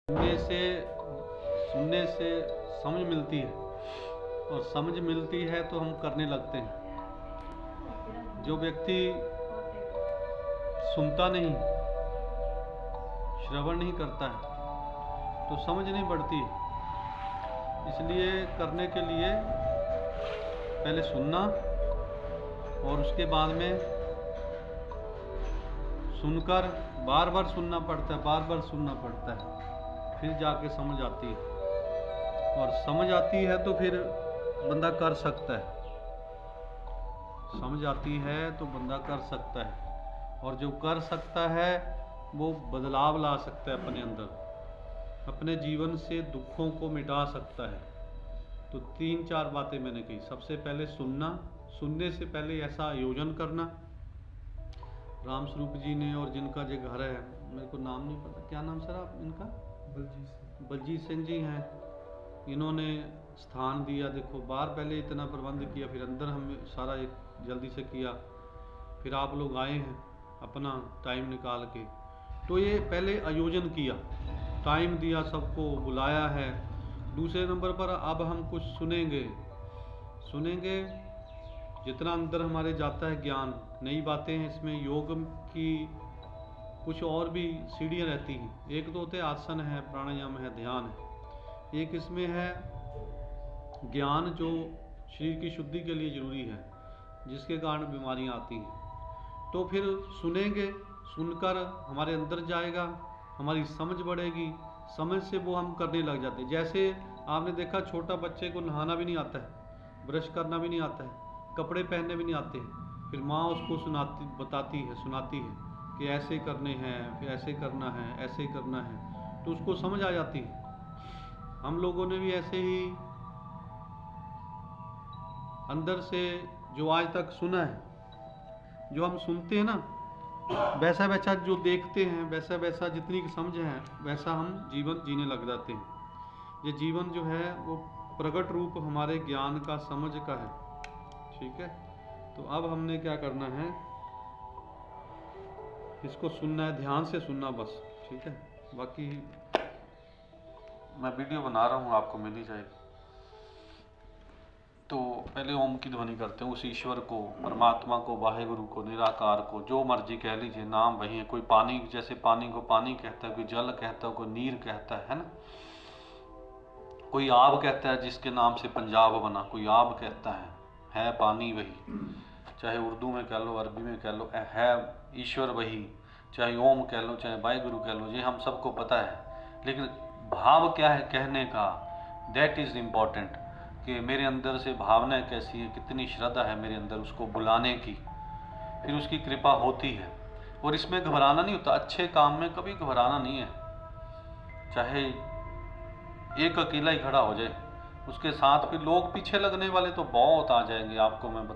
सुनने से समझ मिलती है और समझ मिलती है तो हम करने लगते हैं। जो व्यक्ति सुनता नहीं, श्रवण नहीं करता है तो समझ नहीं बढ़ती। इसलिए करने के लिए पहले सुनना और उसके बाद में सुनकर बार बार सुनना पड़ता है, बार बार सुनना पड़ता है, फिर जाके समझ आती है। और समझ आती है तो फिर बंदा कर सकता है। समझ आती है तो बंदा कर सकता है, और जो कर सकता है वो बदलाव ला सकता है अपने अंदर, अपने जीवन से दुखों को मिटा सकता है। तो 3-4 बातें मैंने कही। सबसे पहले सुनना, सुनने से पहले ऐसा आयोजन करना। राम स्वरूप जी ने, और जिनका जो घर है, मेरे को नाम नहीं पता, क्या नाम सर आप इनका? बलजीत सिंह जी हैं। इन्होंने स्थान दिया, देखो बाहर पहले इतना प्रबंध किया, फिर अंदर हम सारा एक जल्दी से किया, फिर आप लोग आए हैं अपना टाइम निकाल के। तो ये पहले आयोजन किया, टाइम दिया, सबको बुलाया है। दूसरे नंबर पर अब हम कुछ सुनेंगे जितना अंदर हमारे जाता है ज्ञान, नई बातें हैं इसमें। योग की कुछ और भी सीढ़ियाँ रहती हैं। एक तो होते आसन है, प्राणायाम है, ध्यान है। एक इसमें है ज्ञान जो शरीर की शुद्धि के लिए ज़रूरी है, जिसके कारण बीमारियां आती हैं। तो फिर सुनेंगे, सुनकर हमारे अंदर जाएगा, हमारी समझ बढ़ेगी, समझ से वो हम करने लग जाते हैं। जैसे आपने देखा छोटा बच्चे को नहाना भी नहीं आता है, ब्रश करना भी नहीं आता है, कपड़े पहनने भी नहीं आते हैं, फिर माँ उसको सुनाती है कि ऐसे करने हैं, फिर ऐसे करना है, ऐसे करना है, तो उसको समझ आ जाती है। हम लोगों ने भी ऐसे ही अंदर से जो आज तक सुना है, जो हम सुनते हैं ना, वैसा वैसा जो देखते हैं, वैसा वैसा जितनी की समझ है वैसा हम जीवन जीने लग जाते हैं। ये जीवन जो है वो प्रकट रूप हमारे ज्ञान का, समझ का है। ठीक है, तो अब हमने क्या करना है, इसको सुनना है, ध्यान से सुनना बस। ठीक है, बाकी मैं वीडियो बना रहा हूँ, आपको मिल ही जाएगी। तो पहले ओम की ध्वनि करते हैं, उस ईश्वर को, परमात्मा को, वाहेगुरु को, निराकार को, जो मर्जी कह लीजिए, नाम वही है। कोई पानी, जैसे पानी को पानी कहता है, कोई जल कहता है, कोई नीर कहता है ना। कोई आब कहता है, जिसके नाम से पंजाब बना, कोई आब कहता है पानी वही। चाहे उर्दू में कह लो, अरबी में कह लो, है ईश्वर वही। चाहे ओम कह लो, चाहे वाहेगुरु कह लो, ये हम सबको पता है। लेकिन भाव क्या है कहने का, दैट इज़ इम्पॉर्टेंट, कि मेरे अंदर से भावना कैसी है, कितनी श्रद्धा है मेरे अंदर उसको बुलाने की, फिर उसकी कृपा होती है। और इसमें घबराना नहीं होता, अच्छे काम में कभी घबराना नहीं है। चाहे एक अकेला ही खड़ा हो जाए, उसके साथ फिर लोग पीछे लगने वाले तो बहुत आ जाएंगे, आपको मैं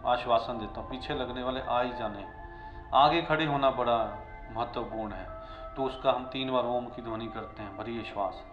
आश्वासन देता हूँ। पीछे लगने वाले आ ही जाने, आगे खड़े होना बड़ा महत्वपूर्ण है। तो उसका हम 3 बार ओम की ध्वनि करते हैं, भरिए श्वास।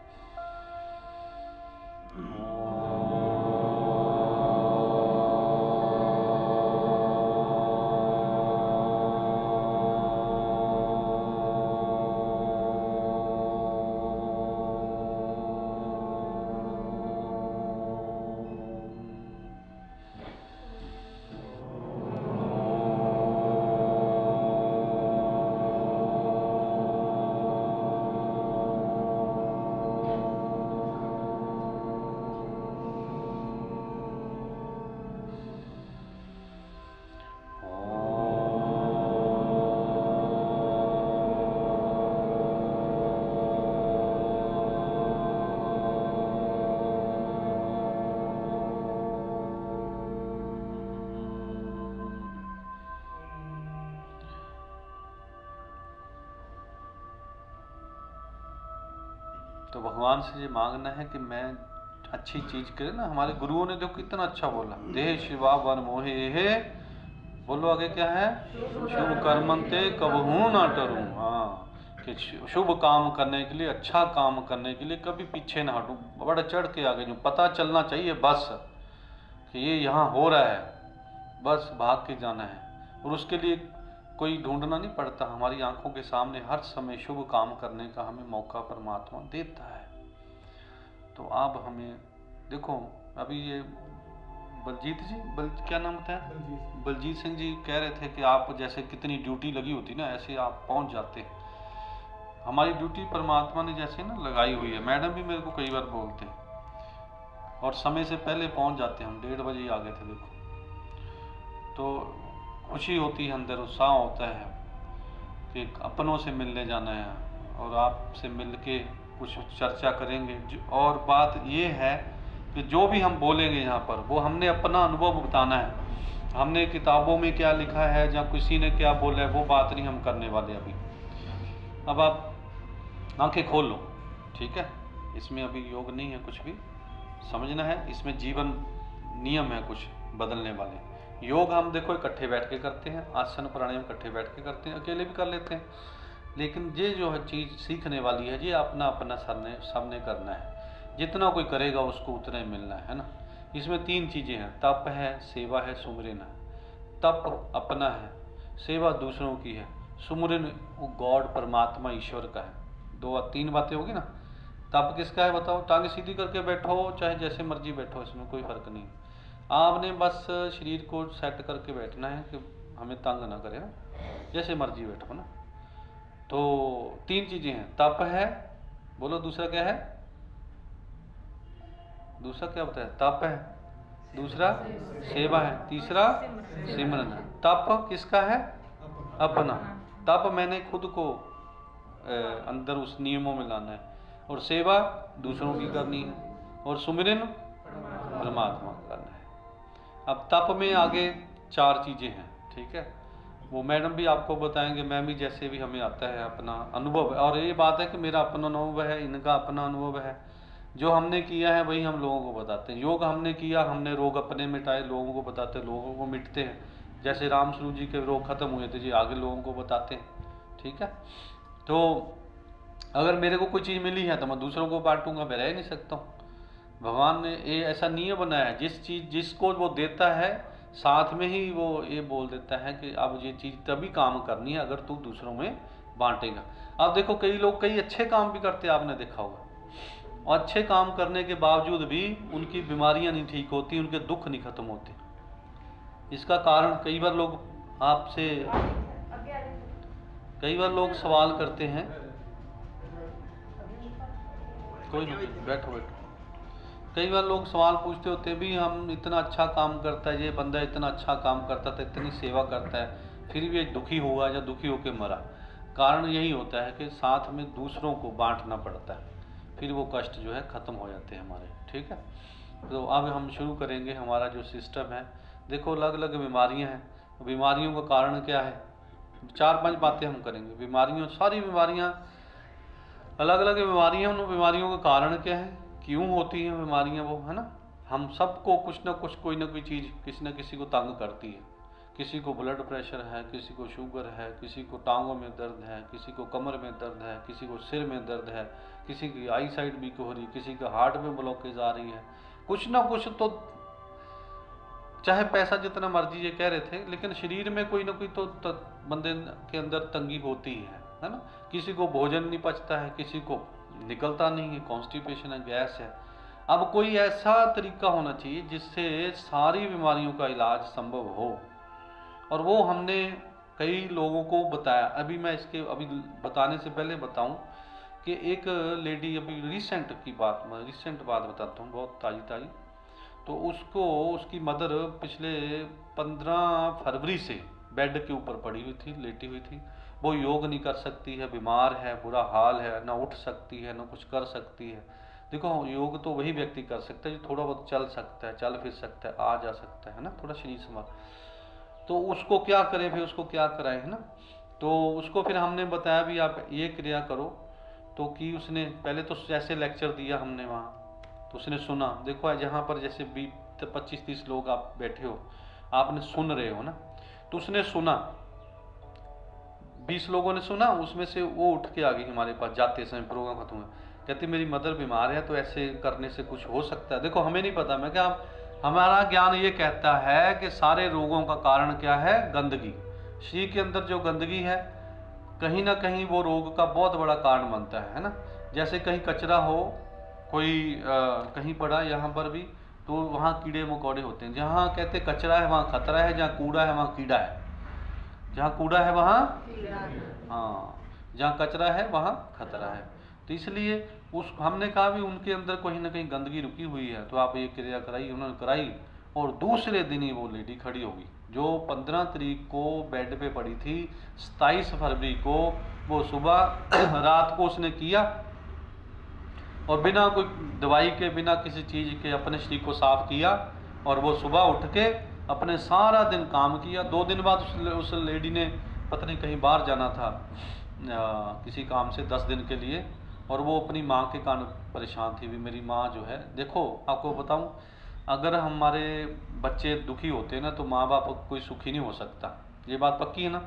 तो भगवान से ये मांगना है कि मैं अच्छी चीज करे ना। हमारे गुरुओं ने देखो कितना अच्छा बोला, देह शिवा वन मोहे हे, बोलो आगे क्या है, शुभ कर्मंते कबहू ना डरूं। हाँ, कि शुभ काम करने के लिए, अच्छा काम करने के लिए कभी पीछे ना हटूं, बड़ा चढ़ के आगे जो पता चलना चाहिए बस कि ये यहाँ हो रहा है, बस भाग के जाना है। और उसके लिए कोई ढूंढना नहीं पड़ता, हमारी आंखों के सामने हर समय शुभ काम करने का हमें मौका परमात्मा देता है। तो आप हमें देखो, अभी ये बलजीत जी, क्या नाम था, बलजीत सिंह जी कह रहे थे कि आप जैसे कितनी ड्यूटी लगी होती ना, ऐसे आप पहुंच जाते। हमारी ड्यूटी परमात्मा ने जैसे ना लगाई हुई है। मैडम भी मेरे को कई बार बोलते हैं, और समय से पहले पहुंच जाते हैं। हम 1:30 बजे ही आ गए थे देखो। तो खुशी होती है, अंदर उत्साह होता है कि अपनों से मिलने जाना है, और आपसे मिल के कुछ चर्चा करेंगे। और बात ये है कि जो भी हम बोलेंगे यहाँ पर, वो हमने अपना अनुभव बताना है। हमने किताबों में क्या लिखा है या किसी ने क्या बोला है, वो बात नहीं हम करने वाले अभी। अब आप आंखें खोल लो, ठीक है। इसमें अभी योग नहीं है, कुछ भी समझना है। इसमें जीवन नियम है कुछ बदलने वाले। योग हम देखो इकट्ठे बैठ के करते हैं, आसन प्राणायाम इकट्ठे बैठ के करते हैं, अकेले भी कर लेते हैं। लेकिन ये जो है चीज़ सीखने वाली है, ये अपना अपना सबने करना है। जितना कोई करेगा उसको उतना ही मिलना है ना। इसमें 3 चीज़ें हैं, तप है, सेवा है, सुमरन है। तप अपना है, सेवा दूसरों की है, सुमरन वो गॉड परमात्मा ईश्वर का है। 2-3 बातें होगी ना। तप किसका है बताओ? टांगे सीधी करके बैठो, चाहे जैसे मर्जी बैठो, इसमें कोई फर्क नहीं। आपने बस शरीर को सेट करके बैठना है कि हमें तंग ना करे ना, जैसे मर्जी बैठो ना। तो 3 चीज़ें हैं, तप है, बोलो दूसरा क्या है? दूसरा क्या बताया? तप है, दूसरा सेवा है, तीसरा सिमरन है। तप किसका है? अपना। तप मैंने खुद को अंदर उस नियमों में लाना है, और सेवा दूसरों की करनी है, और सुमिरन परमात्मा का करना है। अब तप में आगे 4 चीज़ें हैं, ठीक है। वो मैडम भी आपको बताएंगे, मैं भी जैसे भी हमें आता है अपना अनुभव। और ये बात है कि मेरा अपना अनुभव है, इनका अपना अनुभव है। जो हमने किया है वही हम लोगों को बताते हैं। योग हमने किया, हमने रोग अपने मिटाए, लोगों को बताते, लोगों को मिटते हैं। जैसे राम स्वरूप जी के रोग खत्म हुए थे जी, आगे लोगों को बताते हैं, ठीक है। तो अगर मेरे को कोई चीज़ मिली है तो मैं दूसरों को बांटूंगा, मैं रह नहीं सकता हूँ। भगवान ने ये ऐसा नियम बनाया है, जिसको वो देता है साथ में ही वो ये बोल देता है कि अब ये चीज़ तभी काम करनी है अगर तू दूसरों में बांटेगा। अब देखो कई लोग कई अच्छे काम भी करते हैं, आपने देखा होगा, और अच्छे काम करने के बावजूद भी उनकी बीमारियां नहीं ठीक होती, उनके दुख नहीं खत्म होते। इसका कारण कई बार लोग आपसे सवाल करते हैं, कोई नहीं, बैठो। कई बार लोग सवाल पूछते होते हैं, भी हम इतना अच्छा काम करता है, ये बंदा इतना अच्छा काम करता था, इतनी सेवा करता है, फिर भी दुखी हुआ या दुखी होकर मरा। कारण यही होता है कि साथ में दूसरों को बांटना पड़ता है, फिर वो कष्ट जो है ख़त्म हो जाते हैं हमारे, ठीक है। तो अब हम शुरू करेंगे हमारा जो सिस्टम है। देखो अलग अलग बीमारियाँ हैं, बीमारियों का कारण क्या है, 4-5 बातें हम करेंगे। बीमारियों, सारी बीमारियाँ अलग अलग बीमारियाँ, उन बीमारियों का कारण क्या है, क्यों होती हैं बीमारियाँ, वो है ना। हम सबको कुछ ना कुछ, कोई ना कोई चीज़ किसी न किसी को तंग करती है। किसी को ब्लड प्रेशर है, किसी को शुगर है, किसी को टांगों में दर्द है, किसी को कमर में दर्द है, किसी को सिर में दर्द है, किसी की आई साइड वीक हो रही है, किसी का हार्ट में ब्लॉकेज आ रही है। कुछ ना कुछ तो, चाहे पैसा जितना मर्जी ये कह रहे थे, लेकिन शरीर में कोई ना कोई तो बंदे के अंदर तंगी होती है ना। किसी को भोजन नहीं पचता है, किसी को निकलता नहीं है, कॉन्स्टिपेशन है, गैस है। अब कोई ऐसा तरीका होना चाहिए जिससे सारी बीमारियों का इलाज संभव हो, और वो हमने कई लोगों को बताया। अभी मैं इसके अभी बताने से पहले बताऊं कि एक लेडी, अभी रिसेंट बात बताता हूँ, बहुत ताज़ी। तो उसकी मदर पिछले 15 फरवरी से बेड के ऊपर पड़ी हुई थी, लेटी हुई थी। वो योग नहीं कर सकती है, बीमार है, बुरा हाल है, ना उठ सकती है, ना कुछ कर सकती है। देखो योग तो वही व्यक्ति कर सकता है जो थोड़ा बहुत चल सकता है, चल फिर सकता है, आ जा सकता है ना, थोड़ा शरीर संभाल। तो उसको क्या करें, फिर उसको क्या कराएं, है ना। तो उसको फिर हमने बताया भी आप ये क्रिया करो। तो कि उसने पहले तो जैसे लेक्चर दिया हमने वहाँ, तो उसने सुना। देखो जहाँ पर जैसे 25-30 लोग आप बैठे हो, आपने सुन रहे हो ना, तो उसने सुना, 20 लोगों ने सुना, उसमें से वो उठ के आ गई हमारे पास जाते समय, प्रोग्राम खत्म हुआ। कहती मेरी मदर बीमार है, तो ऐसे करने से कुछ हो सकता है। देखो हमें नहीं पता, मैं क्या, हमारा ज्ञान ये कहता है कि सारे रोगों का कारण क्या है, गंदगी। शरीर के अंदर जो गंदगी है कहीं ना कहीं वो रोग का बहुत बड़ा कारण बनता है ना। जैसे कहीं कचरा हो, कोई कहीं पड़ा यहाँ पर भी, तो वहाँ कीड़े मकोड़े होते हैं। जहाँ कहते कचरा है वहाँ खतरा है, जहाँ कूड़ा है वहाँ कीड़ा है। जहाँ कूड़ा है वहाँ, हाँ, जहाँ कचरा है वहाँ खतरा है। तो इसलिए उस हमने कहा भी उनके अंदर कहीं ना कहीं गंदगी रुकी हुई है, तो आप ये क्रिया कराई। उन्होंने कराई और दूसरे दिन ही वो लेडी खड़ी होगी। जो 15 तारीख को बेड पे पड़ी थी, 27 फरवरी को वो सुबह रात को उसने किया, और बिना कोई दवाई के, बिना किसी चीज़ के अपने शरीर को साफ किया, और वो सुबह उठ के अपने सारा दिन काम किया। 2 दिन बाद उस लेडी ने पता नहीं कहीं बाहर जाना था किसी काम से 10 दिन के लिए, और वो अपनी माँ के कारण परेशान थी भी। मेरी माँ जो है, देखो आपको बताऊं, अगर हमारे बच्चे दुखी होते हैं ना तो माँ बाप कोई सुखी नहीं हो सकता, ये बात पक्की है ना।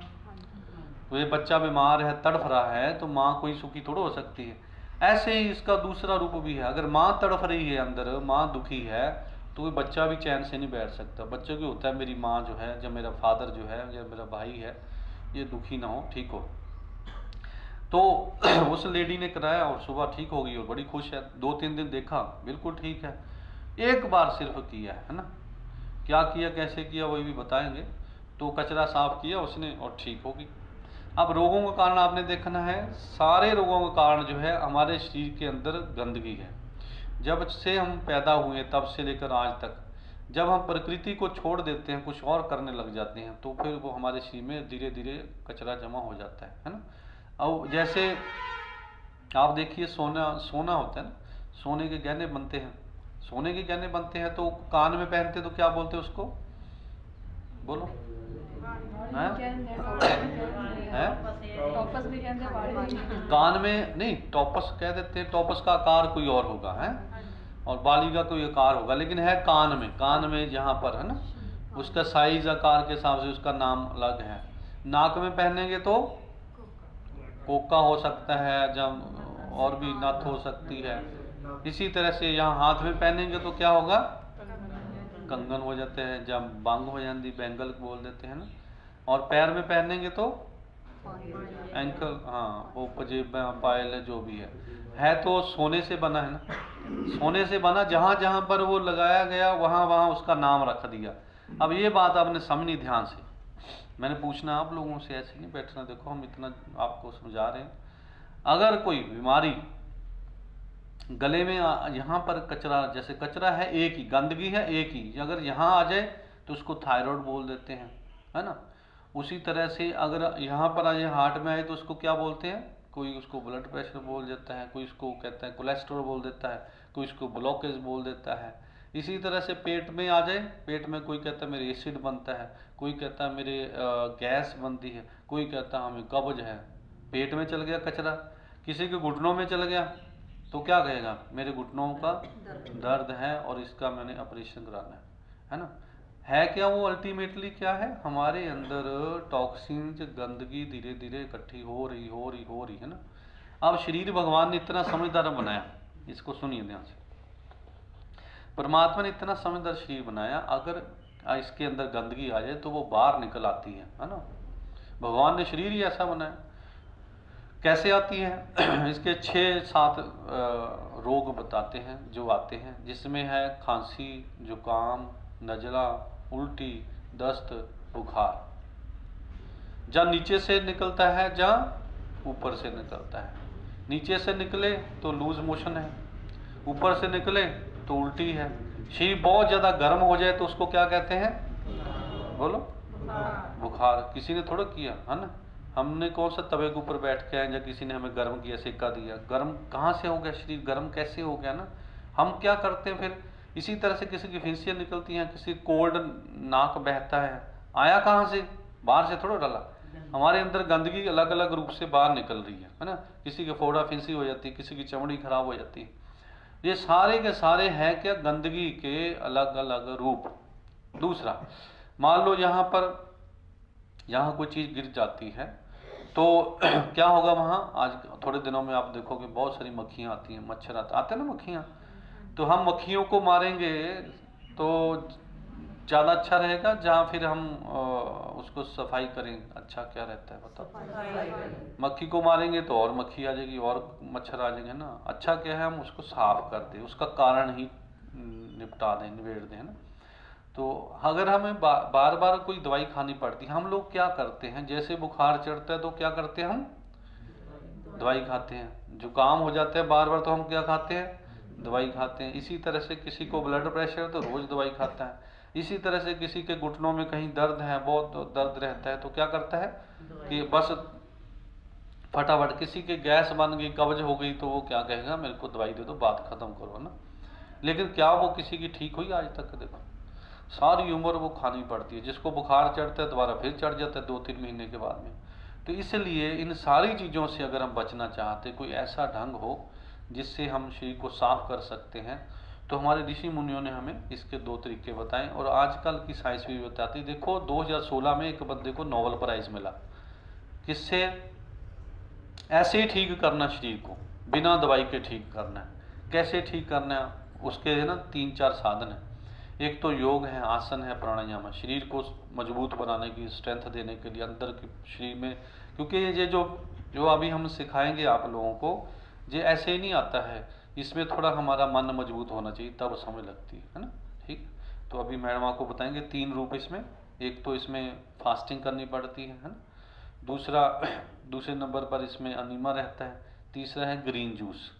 तो ये बच्चा बीमार है, तड़फ रहा है, तो माँ कोई सुखी थोड़ा हो सकती है। ऐसे ही इसका दूसरा रूप भी है। अगर माँ तड़फ रही है अंदर, माँ दुखी है, तो कोई बच्चा भी चैन से नहीं बैठ सकता। बच्चे को होता है मेरी माँ जो है, जब मेरा फादर जो है या मेरा भाई है ये दुखी ना हो, ठीक हो। तो उस लेडी ने कराया और सुबह ठीक हो गई और बड़ी खुश है। 2-3 दिन देखा बिल्कुल ठीक है। एक बार सिर्फ किया है ना, क्या किया कैसे किया वही भी बताएंगे। तो कचरा साफ किया उसने और ठीक होगी। अब रोगों का कारण आपने देखना है, सारे रोगों का कारण जो है हमारे शरीर के अंदर गंदगी है। जब से हम पैदा हुए तब से लेकर आज तक, जब हम प्रकृति को छोड़ देते हैं, कुछ और करने लग जाते हैं, तो फिर वो हमारे शरीर में धीरे धीरे कचरा जमा हो जाता है ना। अब जैसे आप देखिए सोना होता है ना, सोने के गहने बनते हैं, सोने के गहने बनते हैं तो कान में पहनते तो क्या बोलते हैं उसको, बोलो हैं? कान में नहीं, टॉपस कह देते हैं, टॉपस का आकार कोई और होगा है, और बाली का कोई आकार होगा, लेकिन है कान में जहाँ पर है ना, उसका साइज आकार के हिसाब से उसका नाम अलग है। नाक में पहनेंगे तो कोका हो सकता है, जब और भी नथ हो सकती है। इसी तरह से यहाँ हाथ में पहनेंगे तो क्या होगा, कंगन हो जाते हैं, जब बांग हो जाती, बैंगल बोल देते हैं ना। और पैर में पहनेंगे तो एंकल, हाँ वो पजेब पायल जो भी है तो सोने से बना है ना, सोने से बना। जहाँ जहाँ पर वो लगाया गया वहाँ वहाँ उसका नाम रख दिया। अब ये बात आपने समझनी ध्यान से, मैंने पूछना आप लोगों से, ऐसे नहीं बैठना। देखो हम इतना आपको समझा रहे हैं, अगर कोई बीमारी गले में यहाँ पर कचरा, जैसे कचरा है एक ही, गंदगी है एक ही, अगर यहाँ आ जाए तो उसको थायराइड बोल देते हैं, है ना। उसी तरह से अगर यहाँ पर आ जाए, हार्ट में आए तो उसको क्या बोलते हैं, कोई उसको ब्लड प्रेशर बोल देता है, कोई उसको कहता है कोलेस्ट्रॉल बोल देता है, कोई उसको ब्लॉकेज बोल देता है। इसी तरह से पेट में आ जाए, पेट में कोई कहता है मेरे एसिड बनता है, कोई कहता है मेरे गैस बनती है, कोई कहता है हमें कब्ज है। पेट में चल गया कचरा, किसी के घुटनों में चल गया तो क्या कहेगा, मेरे घुटनों का दर्द है और इसका मैंने ऑपरेशन कराना है ना। है क्या वो अल्टीमेटली क्या है, हमारे अंदर टॉक्सिन्स, गंदगी धीरे धीरे इकट्ठी हो रही है ना। अब शरीर भगवान ने इतना समझदार बनाया, इसको सुनिए ध्यान से। परमात्मा ने इतना समझदार शरीर बनाया, अगर इसके अंदर गंदगी आ जाए तो वो बाहर निकल आती है ना। भगवान ने शरीर ही ऐसा बनाया। कैसे आती है इसके 6-7 रोग बताते हैं जो आते हैं, जिसमें है खांसी, जुकाम, नजला, उल्टी, दस्त, बुखार। जहाँ नीचे से निकलता है, जहाँ ऊपर से निकलता है। नीचे से निकले तो लूज मोशन है, ऊपर से निकले तो उल्टी है। शरीर बहुत ज़्यादा गर्म हो जाए तो उसको क्या कहते हैं, बोलो, बुखार। किसी ने थोड़ा किया है ना, हमने कौन सा तवे के ऊपर बैठ के आए या किसी ने हमें गर्म किया, सेका दिया, गर्म कहाँ से हो गया, शरीर गर्म कैसे हो गया ना। हम क्या करते हैं फिर, इसी तरह से किसी की फिंसियाँ निकलती हैं, किसी कोल्ड नाक बहता है, आया कहाँ से, बाहर से थोड़ा डाला, हमारे अंदर गंदगी अलग अलग रूप से बाहर निकल रही है ना। किसी के फोड़ा फिंसी हो जाती है, किसी की चमड़ी खराब हो जाती है। ये सारे के सारे हैं क्या, गंदगी के अलग अलग रूप। दूसरा, मान लो यहाँ कोई चीज़ गिर जाती है तो क्या होगा वहाँ, आज थोड़े दिनों में आप देखोगे बहुत सारी मक्खियाँ आती हैं, मच्छर आते हैं ना मक्खियाँ। तो हम मक्खियों को मारेंगे तो ज़्यादा अच्छा रहेगा, जहाँ फिर हम उसको सफाई करें? अच्छा क्या रहता है बताओ? मक्खी को मारेंगे तो और मक्खी आ जाएगी और मच्छर आ जाएंगे ना। अच्छा क्या है, हम उसको साफ कर दें, उसका कारण ही निपटा दें, निबेड़ दें, है ना। तो अगर हमें बार बार कोई दवाई खानी पड़ती है, हम लोग क्या करते हैं, जैसे बुखार चढ़ता है तो क्या करते हैं, हम दवाई खाते हैं। जुकाम हो जाता है बार बार तो हम क्या खाते हैं, दवाई खाते हैं। इसी तरह से किसी को ब्लड प्रेशर तो रोज दवाई खाता है। इसी तरह से किसी के घुटनों में कहीं दर्द है, बहुत दर्द रहता है, तो क्या करता है कि बस फटाफट, किसी के गैस बन गई, कब्ज हो गई, तो वो क्या कहेगा, मेरे को दवाई दे दो, बात खत्म करो ना। लेकिन क्या वो किसी की ठीक हुई आज तक? देखो, सारी उम्र वो खानी पड़ती है। जिसको बुखार चढ़ता है दोबारा फिर चढ़ जाता है 2-3 महीने के बाद में। तो इसलिए इन सारी चीज़ों से अगर हम बचना चाहते, कोई ऐसा ढंग हो जिससे हम शरीर को साफ कर सकते हैं, तो हमारे ऋषि मुनियों ने हमें इसके 2 तरीके बताए और आजकल की साइंस भी बताती है। देखो 2016 में एक बंदे को नोबेल प्राइज़ मिला, किससे? ऐसे ही ठीक करना शरीर को, बिना दवाई के ठीक करना है। कैसे ठीक करना है? उसके है ना 3-4 साधन है। एक तो योग है, आसन है, प्राणायाम है, शरीर को मजबूत बनाने की, स्ट्रेंथ देने के लिए अंदर के शरीर में। क्योंकि ये जो जो अभी हम सिखाएंगे आप लोगों को, ये ऐसे ही नहीं आता है, इसमें थोड़ा हमारा मन मजबूत होना चाहिए, तब समय लगती है ना। ठीक, तो अभी मैडम आपको बताएंगे 3 रूप इसमें। एक तो इसमें फास्टिंग करनी पड़ती है ना। दूसरे नंबर पर इसमें अनीमा रहता है। तीसरा है ग्रीन जूस।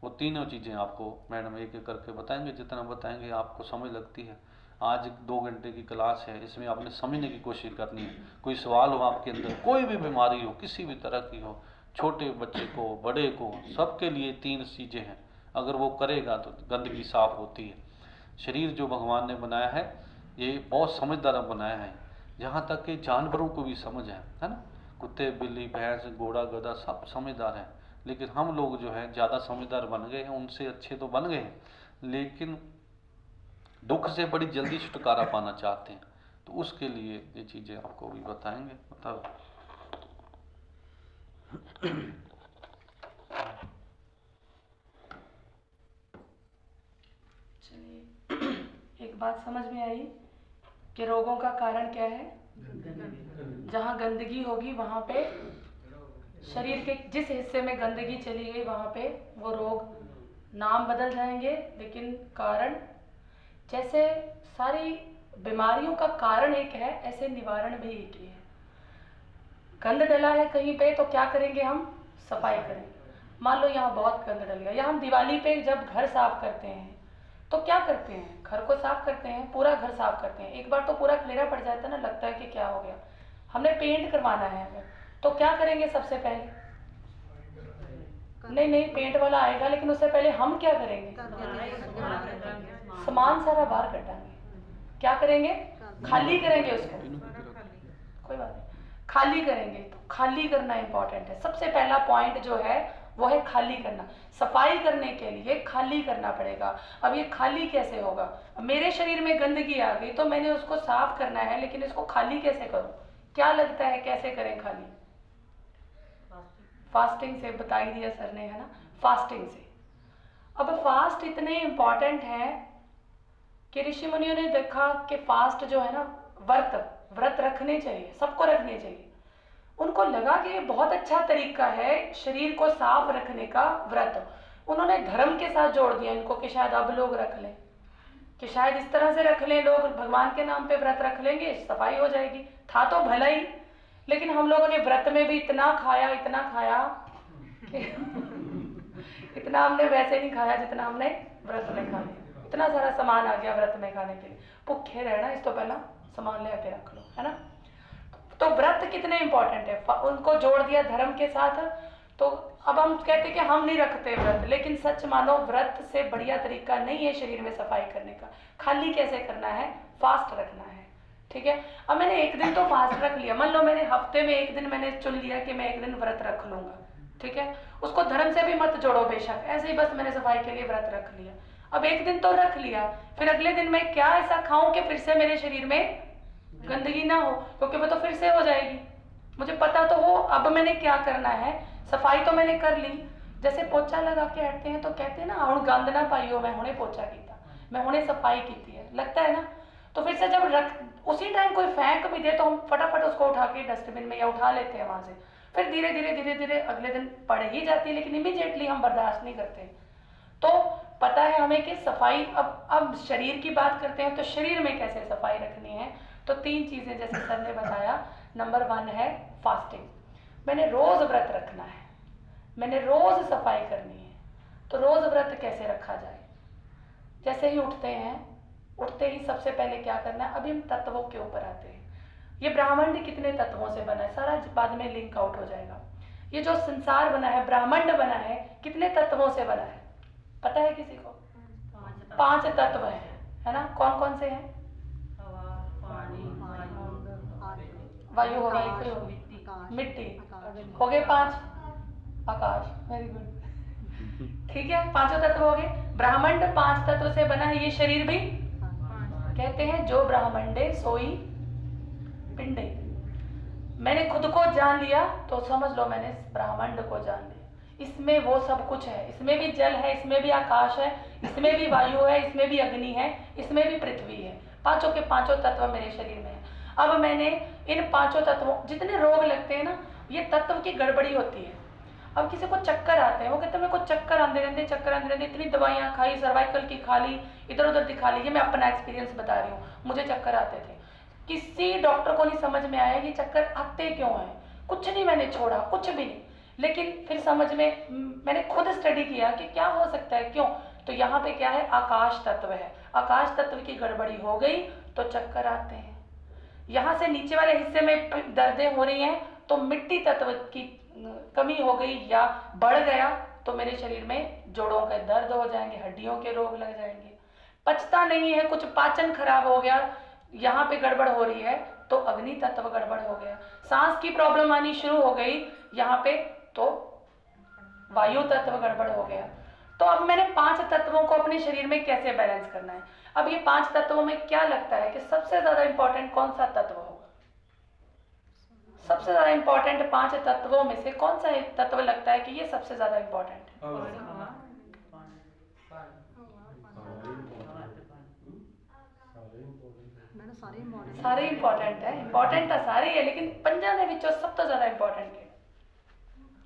वो तीनों चीज़ें आपको मैडम एक एक करके बताएंगे, जितना बताएंगे आपको समझ लगती है। आज 2 घंटे की क्लास है, इसमें आपने समझने की कोशिश करनी है। कोई सवाल हो आपके अंदर, कोई भी बीमारी हो, किसी भी तरह की हो, छोटे बच्चे को, बड़े को, सबके लिए 3 चीज़ें हैं। अगर वो करेगा तो गंदगी साफ होती है। शरीर जो भगवान ने बनाया है, ये बहुत समझदार बनाया है। यहाँ तक कि जानवरों को भी समझ है ना। कुत्ते, बिल्ली, भैंस, घोड़ा, गधा सब समझदार हैं। लेकिन हम लोग जो है ज़्यादा समझदार बन गए हैं, उनसे अच्छे तो बन गए हैं, लेकिन दुख से बड़ी जल्दी छुटकारा पाना चाहते हैं। तो उसके लिए ये चीज़ें आपको भी बताएंगे। बताओ। चलिए, एक बात समझ में आई कि रोगों का कारण क्या है। जहाँ गंदगी होगी वहाँ पे, शरीर के जिस हिस्से में गंदगी चली गई वहाँ पे वो रोग नाम बदल जाएंगे, लेकिन कारण, जैसे सारी बीमारियों का कारण एक है, ऐसे निवारण भी एक ही है। गंद डला है कहीं पे तो क्या करेंगे हम, सफाई करेंगे। मान लो यहाँ बहुत गंद डल गया, या हम दिवाली पे जब घर साफ करते हैं तो क्या करते हैं, घर को साफ करते हैं, पूरा घर साफ करते हैं। एक बार तो पूरा खलेरा पड़ जाता है ना, लगता है कि क्या हो गया, हमने पेंट करवाना है हमें, तो क्या करेंगे सबसे पहले? नहीं, पेंट वाला आएगा, लेकिन उससे पहले हम क्या करेंगे, सामान सारा बाहर कटाएंगे। क्या करेंगे, खाली करेंगे उसको, कोई बात नहीं, खाली करेंगे। तो खाली करना इंपॉर्टेंट है। सबसे पहला पॉइंट जो है वो है खाली करना। सफाई करने के लिए खाली करना पड़ेगा। अब ये खाली कैसे होगा? मेरे शरीर में गंदगी आ गई तो मैंने उसको साफ करना है, लेकिन इसको खाली कैसे करूं? क्या लगता है कैसे करें खाली? फास्टिंग से बता ही दिया सर ने, है ना, फास्टिंग से। अब फास्ट इतने इंपॉर्टेंट है कि ऋषि मुनियों ने देखा कि फास्ट जो है ना, व्रत रखने चाहिए, सबको रखने चाहिए। उनको लगा कि ये बहुत अच्छा तरीका है शरीर को साफ रखने का व्रत। उन्होंने धर्म के साथ जोड़ दिया इनको कि शायद अब लोग रख लें, कि शायद इस तरह से रख लें, लोग भगवान के नाम पे व्रत रख लेंगे, सफाई हो जाएगी। था तो भला ही, लेकिन हम लोगों ने व्रत में भी इतना खाया इतना हमने वैसे नहीं खाया जितना हमने व्रत में खा लिया। इतना सारा सामान आ गया व्रत में खाने के लिए। भूखे रहना, इस तो पहला सामान ले आके रख लो, है ना। तो व्रत कितने इंपॉर्टेंट है, उनको जोड़ दिया धर्म के साथ। तो अब हम कहते कि हम नहीं रखते व्रत, लेकिन सच मानो व्रत से बढ़िया तरीका नहीं है शरीर में सफाई करने का। खाली कैसे करना है, फास्ट रखना है, ठीक है। अब मैंने एक दिन तो फास्ट रख लिया, मान लो मैंने हफ्ते में एक दिन मैंने चुन लिया कि मैं एक दिन व्रत रख लूंगा, ठीक है। उसको धर्म से भी मत जोड़ो बेशक, ऐसे ही बस मैंने सफाई के लिए व्रत रख लिया। अब एक दिन तो रख लिया, फिर अगले दिन मैं क्या ऐसा खाऊं कि फिर से मेरे शरीर में गंदगी ना हो, क्योंकि वो तो फिर से हो जाएगी। मुझे पता तो हो अब मैंने क्या करना है। सफाई तो मैंने कर ली, जैसे पोछा लगा के हटते हैं तो कहते हैं ना, हुण गंद ना पाइयो, मैं हुणे पोछा कीता, मैं हुणे सफाई की है, लगता है ना। तो फिर से जब रख उसी टाइम कोई फेंक भी दे तो हम फटाफट उसको उठा के डस्टबिन में या उठा लेते हैं वहाँ से, फिर धीरे धीरे अगले दिन पड़ ही जाती है, लेकिन इमीडिएटली हम बर्दाश्त नहीं करते। तो पता है हमें कि सफाई, अब शरीर की बात करते हैं तो शरीर में कैसे सफाई रखनी है। तो 3 चीज़ें जैसे सर ने बताया। नंबर 1 है फास्टिंग, मैंने रोज़ व्रत रखना है, मैंने रोज़ सफाई करनी है। तो रोज़ व्रत कैसे रखा जाए? जैसे ही उठते ही सबसे पहले क्या करना है, अभी हम तत्वों के ऊपर आते हैं। ये ब्रह्मांड कितने तत्वों से बना है, सारा बाद में लिंक आउट हो जाएगा। ये जो संसार बना है, ब्रह्मांड बना है, कितने तत्वों से बना है पता है किसी को? 5 तत्व है ना? कौन कौन से हैं? वायु हो गई, मिट्टी हो गए 5, आकाश, वेरी गुड, ठीक है, 5 तत्व हो गए। ब्रह्मांड 5 तत्व से बना है, ये शरीर भी कहते हैं जो ब्रह्मांडे सोई पिंडे। मैंने खुद को जान लिया तो समझ लो मैंने ब्रह्मांड को जान लिया। इसमें वो सब कुछ है, इसमें भी जल है, इसमें भी आकाश है, इसमें भी वायु है, इसमें भी अग्नि है, इसमें भी पृथ्वी है। 5 के 5 तत्व मेरे शरीर में है। अब मैंने इन 5 तत्वों, जितने रोग लगते हैं ना, ये तत्व की गड़बड़ी होती है। अब किसी को चक्कर आते हैं, वो कहते हैं मेरे को चक्कर आते रहते, इतनी दवाइयाँ खाई, सर्वाइकल की खा ली, इधर उधर दिखा ली। ये मैं अपना एक्सपीरियंस बता रही हूँ, मुझे चक्कर आते थे। किसी डॉक्टर को नहीं समझ में आया ये चक्कर आते क्यों हैं। कुछ नहीं मैंने छोड़ा, कुछ भी नहीं, लेकिन फिर समझ में, मैंने खुद स्टडी किया कि क्या हो सकता है, क्यों। तो यहाँ पे क्या है, आकाश तत्व है। आकाश तत्व की गड़बड़ी हो गई तो चक्कर आते हैं। यहाँ से नीचे वाले हिस्से में दर्दें हो रही हैं तो मिट्टी तत्व की कमी हो गई या बढ़ गया तो मेरे शरीर में जोड़ों के दर्द हो जाएंगे, हड्डियों के रोग लग जाएंगे। पचता नहीं है, कुछ पाचन खराब हो गया, यहाँ पे गड़बड़ हो रही है तो अग्नि तत्व गड़बड़ हो गया। सांस की प्रॉब्लम आनी शुरू हो गई यहाँ पे तो वायु तत्व गड़बड़ हो गया। तो अब मैंने 5 तत्वों को अपने शरीर में कैसे बैलेंस करना है। अब ये 5 तत्वों में क्या लगता है कि सबसे ज्यादा इंपॉर्टेंट कौन सा तत्व होगा? सबसे ज्यादा इंपॉर्टेंट 5 तत्वों में से कौन सा एक तत्व लगता है कि ये सबसे ज्यादा इंपॉर्टेंट है? सारे इंपॉर्टेंट है, इंपॉर्टेंट तो सारे है, लेकिन 5 में सब तो ज्यादा इंपॉर्टेंट है